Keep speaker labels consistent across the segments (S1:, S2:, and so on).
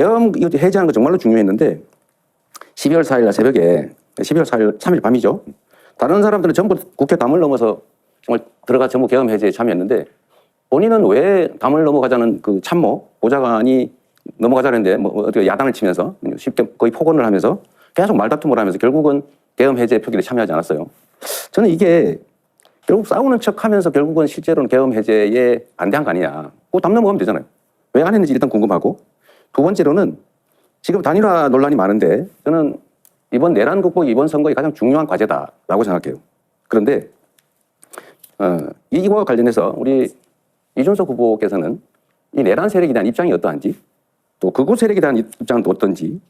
S1: 계엄 이거 해제하는 거 정말로 중요했는데 12월 4일 날 새벽에 12월 4일 3일 밤이죠. 다른 사람들은 전부 국회 담을 넘어서 정말 들어가 전부 계엄 해제에 참여했는데 본인은 왜 담을 넘어가자는 그 참모 보좌관이 넘어가자는데 뭐 어떻게 야단을 치면서 쉽게 거의 폭언을 하면서 계속 말다툼을 하면서 결국은 계엄 해제 표기를 참여하지 않았어요. 저는 이게 결국 싸우는 척하면서 결국은 실제로는 계엄 해제에 안대한 거 아니냐. 꼭 담 넘어가면 되잖아요. 왜 안 했는지 일단 궁금하고 두 번째로는 지금 단일화 논란이 많은데 저는 이번 내란 극복이 이번 선거의 가장 중요한 과제다라고 생각해요. 그런데 이거와 관련해서 우리 이준석 후보께서는 이 내란 세력에 대한 입장이 어떠한지 또 극우 세력에 대한 입장은 어떤지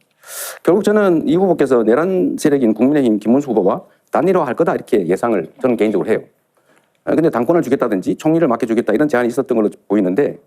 S1: 결국 저는 이 후보께서 내란 세력인 국민의힘 김문수 후보와 단일화할 거다 이렇게 예상을 저는 개인적으로 해요. 근데 당권을 주겠다든지 총리를 맡겨주겠다 이런 제안이 있었던 걸로 보이는데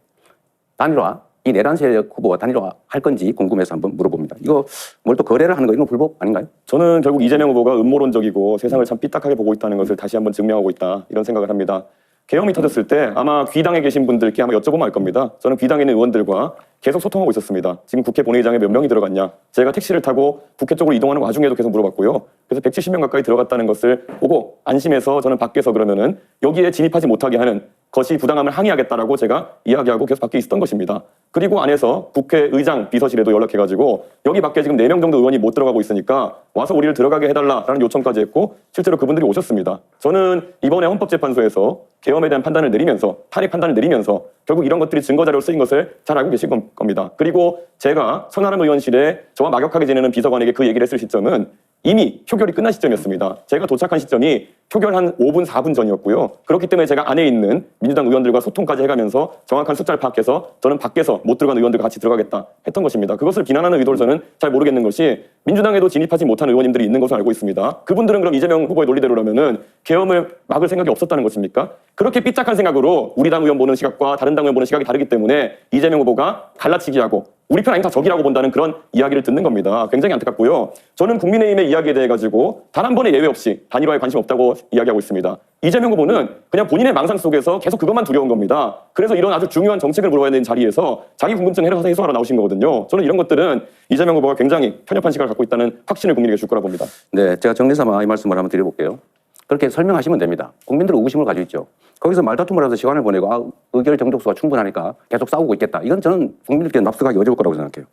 S1: 단일화, 이 내란 세력 후보와 단일화 할 건지 궁금해서 한번 물어봅니다. 이거 뭘 또 거래를 하는 거 이건 불법 아닌가요?
S2: 저는 결국 이재명 후보가 음모론적이고 세상을 참 삐딱하게 보고 있다는 것을 다시 한번 증명하고 있다 이런 생각을 합니다. 계엄이 터졌을 때 아마 귀당에 계신 분들께 아마 여쭤보면 알 겁니다. 저는 귀당에 있는 의원들과 계속 소통하고 있었습니다. 지금 국회 본회의장에 몇 명이 들어갔냐. 제가 택시를 타고 국회 쪽으로 이동하는 와중에도 계속 물어봤고요. 그래서 170명 가까이 들어갔다는 것을 보고 안심해서 저는 밖에서 그러면은 여기에 진입하지 못하게 하는 것이 부당함을 항의하겠다라고 제가 이야기하고 계속 밖에 있었던 것입니다. 그리고 안에서 국회의장 비서실에도 연락해가지고 여기 밖에 지금 4명 정도 의원이 못 들어가고 있으니까 와서 우리를 들어가게 해달라라는 요청까지 했고 실제로 그분들이 오셨습니다. 저는 이번에 헌법재판소에서 계엄에 대한 판단을 내리면서 탄핵 판단을 내리면서 결국 이런 것들이 증거자료로 쓰인 것을 잘 알고 계실 겁니다. 그리고 제가 천하람 의원실에 저와 막역하게 지내는 비서관에게 그 얘기를 했을 시점은 이미 표결이 끝난 시점이었습니다. 제가 도착한 시점이 표결 한 5분, 4분 전이었고요. 그렇기 때문에 제가 안에 있는 민주당 의원들과 소통까지 해가면서 정확한 숫자를 파악해서 저는 밖에서 못 들어간 의원들과 같이 들어가겠다 했던 것입니다. 그것을 비난하는 의도를 저는 잘 모르겠는 것이 민주당에도 진입하지 못한 의원님들이 있는 것을 알고 있습니다. 그분들은 그럼 이재명 후보의 논리대로라면은 계엄을 막을 생각이 없었다는 것입니까? 그렇게 삐딱한 생각으로 우리 당 의원 보는 시각과 다른 당 의원 보는 시각이 다르기 때문에 이재명 후보가 갈라치기하고 우리 편 아니면 다 적이라고 본다는 그런 이야기를 듣는 겁니다. 굉장히 안타깝고요. 저는 국민의힘의 이야기에 대해 가지고 단 한 번의 예외 없이 단일화에 관심 없다고 이야기하고 있습니다. 이재명 후보는 그냥 본인의 망상 속에서 계속 그것만 두려운 겁니다. 그래서 이런 아주 중요한 정책을 물어봐야 되는 자리에서 자기 궁금증 해소하러 나오신 거거든요. 저는 이런 것들은 이재명 후보가 굉장히 편협한 시각을 갖고 있다는 확신을 국민에게 줄 거라 봅니다.
S1: 네, 제가 정리삼아 이 말씀을 한번 드려볼게요. 그렇게 설명하시면 됩니다. 국민들은 의구심을 가지고 있죠. 거기서 말다툼을 해서 시간을 보내고 의결 정족수가 충분하니까 계속 싸우고 있겠다. 이건 저는 국민들께 납득하기 어려울 거라고 생각해요.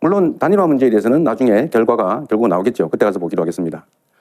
S1: 물론 단일화 문제에 대해서는 나중에 결과가 결국은 나오겠죠. 그때 가서 보기로 하겠습니다.